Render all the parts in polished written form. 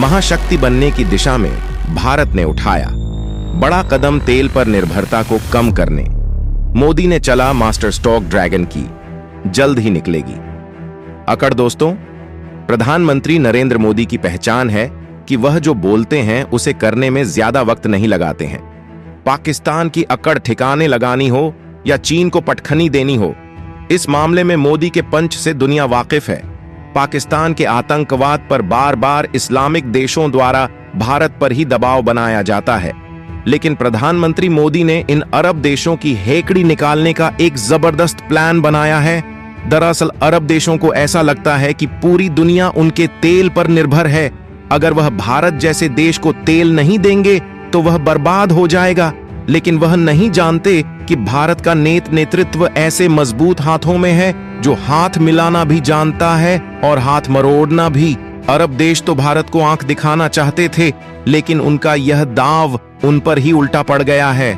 महाशक्ति बनने की दिशा में भारत ने उठाया बड़ा कदम तेल पर निर्भरता को कम करने। मोदी ने चला मास्टर स्ट्रोक ड्रैगन की, जल्द ही निकलेगी अकड़। दोस्तों, प्रधानमंत्री नरेंद्र मोदी की पहचान है कि वह जो बोलते हैं उसे करने में ज्यादा वक्त नहीं लगाते हैं। पाकिस्तान की अकड़ ठिकाने लगानी हो या चीन को पटखनी देनी हो, इस मामले में मोदी के पंच से दुनिया वाकिफ है। पाकिस्तान के आतंकवाद पर बार बार इस्लामिक देशों द्वारा भारत पर ही दबाव बनाया जाता है, लेकिन प्रधानमंत्री मोदी ने इन अरब देशों की हेकड़ी निकालने का एक जबरदस्त प्लान बनाया है। दरअसल अरब देशों को ऐसा लगता है कि पूरी दुनिया उनके तेल पर निर्भर है। अगर वह भारत जैसे देश को तेल नहीं देंगे तो वह बर्बाद हो जाएगा, लेकिन वह नहीं जानते कि भारत का नेतृत्व ऐसे मजबूत हाथों में है जो हाथ मिलाना भी जानता है और हाथ मरोड़ना भी। अरब देश तो भारत को आंख दिखाना चाहते थे, लेकिन उनका यह दांव उन पर ही उल्टा पड़ गया है।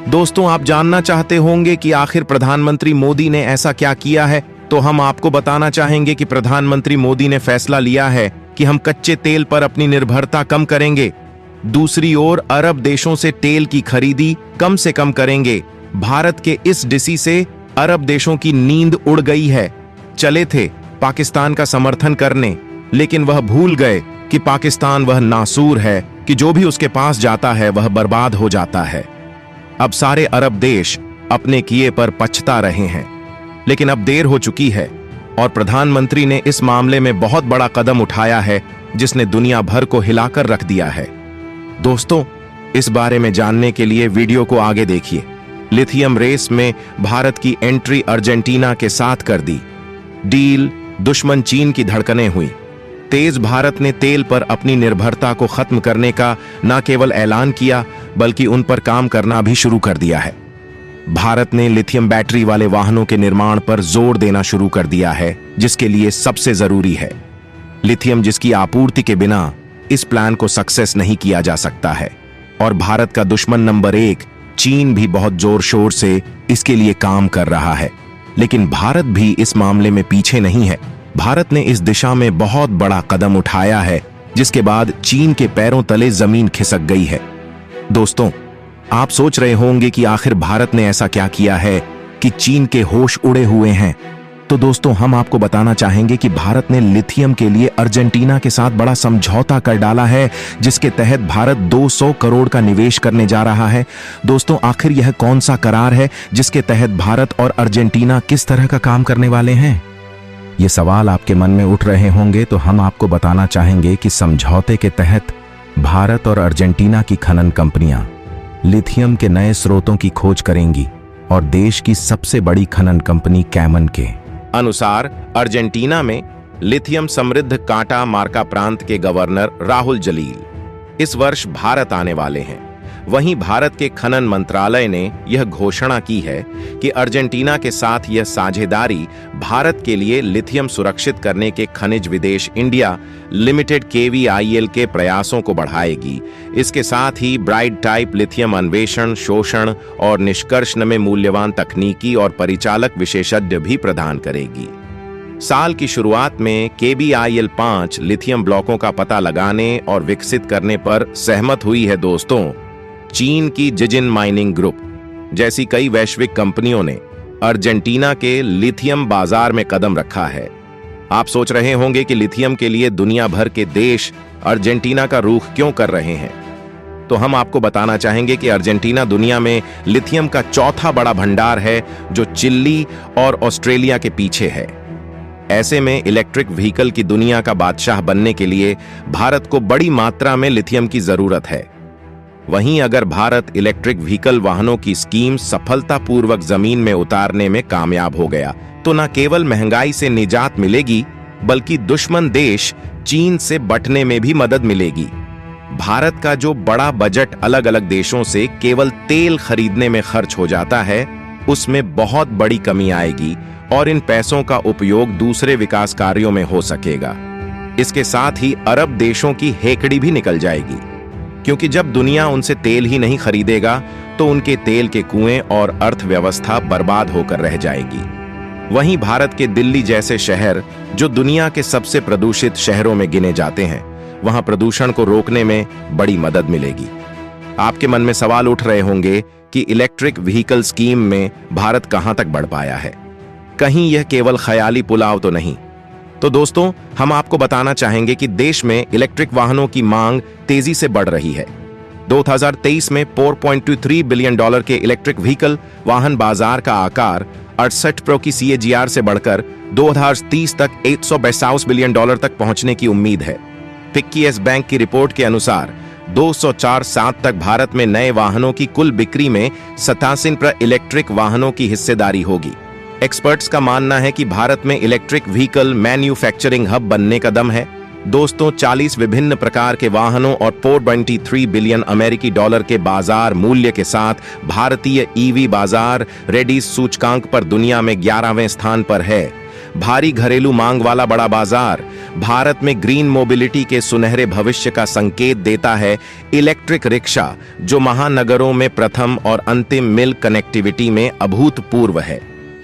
दोस्तों, आप जानना चाहते होंगे कि आखिर प्रधानमंत्री मोदी ने ऐसा क्या किया है, तो हम आपको बताना चाहेंगे कि प्रधानमंत्री मोदी ने फैसला लिया है कि हम कच्चे तेल पर अपनी निर्भरता कम करेंगे। दूसरी ओर अरब देशों से तेल की खरीदी कम से कम करेंगे। भारत के इस डिसी से अरब देशों की नींद उड़ गई है। चले थे पाकिस्तान का समर्थन करने, लेकिन वह भूल गए कि पाकिस्तान वह नासूर है कि जो भी उसके पास जाता है वह बर्बाद हो जाता है। अब सारे अरब देश अपने किए पर पछता रहे हैं, लेकिन अब देर हो चुकी है और प्रधानमंत्री ने इस मामले में बहुत बड़ा कदम उठाया है जिसने दुनिया भर को हिलाकर रख दिया है। दोस्तों, इस बारे में जानने के लिए वीडियो को आगे देखिए। लिथियम रेस में भारत की एंट्री अर्जेंटीना के साथ कर दी। डील दुश्मन चीन की धड़कनें हुई। तेज भारत ने तेल पर अपनी निर्भरता को खत्म करने का न केवल ऐलान किया बल्कि उन पर काम करना भी शुरू कर दिया है। भारत ने लिथियम बैटरी वाले वाहनों के निर्माण पर जोर देना शुरू कर दिया है, जिसके लिए सबसे जरूरी है लिथियम, जिसकी आपूर्ति के बिना इस प्लान को सक्सेस नहीं किया जा सकता है। और भारत का दुश्मन नंबर 1 चीन भी बहुत जोर शोर से इसके लिए काम कर रहा है, लेकिन भारत भी इस मामले में पीछे नहीं है। भारत ने इस दिशा में बहुत बड़ा कदम उठाया है, जिसके बाद चीन के पैरों तले जमीन खिसक गई है। दोस्तों, आप सोच रहे होंगे कि आखिर भारत ने ऐसा क्या किया है कि चीन के होश उड़े हुए हैं। तो दोस्तों, हम आपको बताना चाहेंगे कि भारत ने लिथियम के लिए अर्जेंटीना के साथ बड़ा समझौता कर डाला है, जिसके तहत भारत 200 करोड़ का निवेश करने जा रहा है। दोस्तों, आखिर यह कौन सा करार है जिसके तहत भारत और अर्जेंटीना किस तरह का काम करने वाले हैं? ये सवाल आपके मन में उठ रहे होंगे, तो हम आपको बताना चाहेंगे कि समझौते के तहत भारत और अर्जेंटीना की खनन कंपनियां लिथियम के नए स्रोतों की खोज करेंगी और देश की सबसे बड़ी खनन कंपनी कैमन के अनुसार अर्जेंटीना में लिथियम समृद्ध कांटा मार्का प्रांत के गवर्नर राहुल जलील इस वर्ष भारत आने वाले हैं। वहीं भारत के खनन मंत्रालय ने यह घोषणा की है कि अर्जेंटीना के साथ यह साझेदारी भारत के लिए लिथियम सुरक्षित करने के खनिज विदेश इंडिया लिमिटेड KVIL के प्रयासों को बढ़ाएगी। इसके साथ ही ब्राइट टाइप लिथियम अन्वेषण, शोषण और निष्कर्षण में मूल्यवान तकनीकी और परिचालक विशेषज्ञ भी प्रदान करेगी। साल की शुरुआत में KVIL 5 लिथियम ब्लॉकों का पता लगाने और विकसित करने पर सहमत हुई है। दोस्तों, चीन की जिजिन माइनिंग ग्रुप जैसी कई वैश्विक कंपनियों ने अर्जेंटीना के लिथियम बाजार में कदम रखा है। आप सोच रहे होंगे कि लिथियम के लिए दुनिया भर के देश अर्जेंटीना का रुख क्यों कर रहे हैं, तो हम आपको बताना चाहेंगे कि अर्जेंटीना दुनिया में लिथियम का चौथा बड़ा भंडार है, जो चिली और ऑस्ट्रेलिया के पीछे है। ऐसे में इलेक्ट्रिक व्हीकल की दुनिया का बादशाह बनने के लिए भारत को बड़ी मात्रा में लिथियम की जरूरत है। वहीं अगर भारत इलेक्ट्रिक व्हीकल वाहनों की स्कीम सफलतापूर्वक जमीन में उतारने में कामयाब हो गया, तो न केवल महंगाई से निजात मिलेगी बल्कि दुश्मन देश चीन से बटने में भी मदद मिलेगी। भारत का जो बड़ा बजट अलग अलग देशों से केवल तेल खरीदने में खर्च हो जाता है, उसमें बहुत बड़ी कमी आएगी और इन पैसों का उपयोग दूसरे विकास कार्यों में हो सकेगा। इसके साथ ही अरब देशों की हेकड़ी भी निकल जाएगी, क्योंकि जब दुनिया उनसे तेल ही नहीं खरीदेगा तो उनके तेल के कुएं और अर्थव्यवस्था बर्बाद होकर रह जाएगी। वहीं भारत के दिल्ली जैसे शहर, जो दुनिया के सबसे प्रदूषित शहरों में गिने जाते हैं, वहां प्रदूषण को रोकने में बड़ी मदद मिलेगी। आपके मन में सवाल उठ रहे होंगे कि इलेक्ट्रिक व्हीकल स्कीम में भारत कहां तक बढ़ पाया है, कहीं यह केवल ख्याली पुलाव तो नहीं। तो दोस्तों, हम आपको बताना चाहेंगे कि देश में इलेक्ट्रिक वाहनों की मांग तेजी से बढ़ रही है। 2023 में $4.23 बिलियन के इलेक्ट्रिक व्हीकल वाहन बाजार का आकार 68 प्रो की CAGR से बढ़कर 2030 तक $142 बिलियन तक पहुंचने की उम्मीद है। फिक्की एस बैंक की रिपोर्ट के अनुसार 2004-07 तक भारत में नए वाहनों की कुल बिक्री में 87% इलेक्ट्रिक वाहनों की हिस्सेदारी होगी। एक्सपर्ट्स का मानना है कि भारत में इलेक्ट्रिक व्हीकल मैन्युफैक्चरिंग हब बनने का दम है। दोस्तों, 40 विभिन्न प्रकार के वाहनों और $423 बिलियन अमेरिकी डॉलर के बाजार मूल्य के साथ भारतीय ईवी बाजार रेडीज सूचकांक पर दुनिया में 11वें स्थान पर है। भारी घरेलू मांग वाला बड़ा बाजार भारत में ग्रीन मोबिलिटी के सुनहरे भविष्य का संकेत देता है। इलेक्ट्रिक रिक्शा जो महानगरों में प्रथम और अंतिम मिल कनेक्टिविटी में अभूतपूर्व है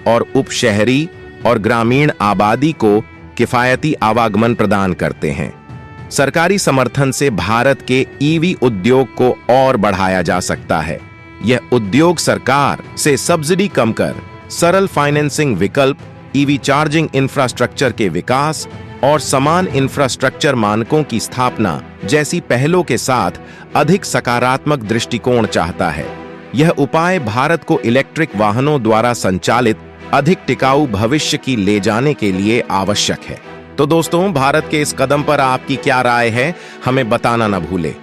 और उपशहरी और ग्रामीण आबादी को किफायती आवागमन प्रदान करते हैं। सरकारी समर्थन से भारत के ईवी उद्योग को और बढ़ाया जा सकता है। यह उद्योग सरकार से सब्सिडी कम कर सरल फाइनेंसिंग विकल्प, ईवी चार्जिंग इंफ्रास्ट्रक्चर के विकास और समान इंफ्रास्ट्रक्चर मानकों की स्थापना जैसी पहलों के साथ अधिक सकारात्मक दृष्टिकोण चाहता है। यह उपाय भारत को इलेक्ट्रिक वाहनों द्वारा संचालित अधिक टिकाऊ भविष्य की ले जाने के लिए आवश्यक है। तो दोस्तों, भारत के इस कदम पर आपकी क्या राय है, हमें बताना न भूलें।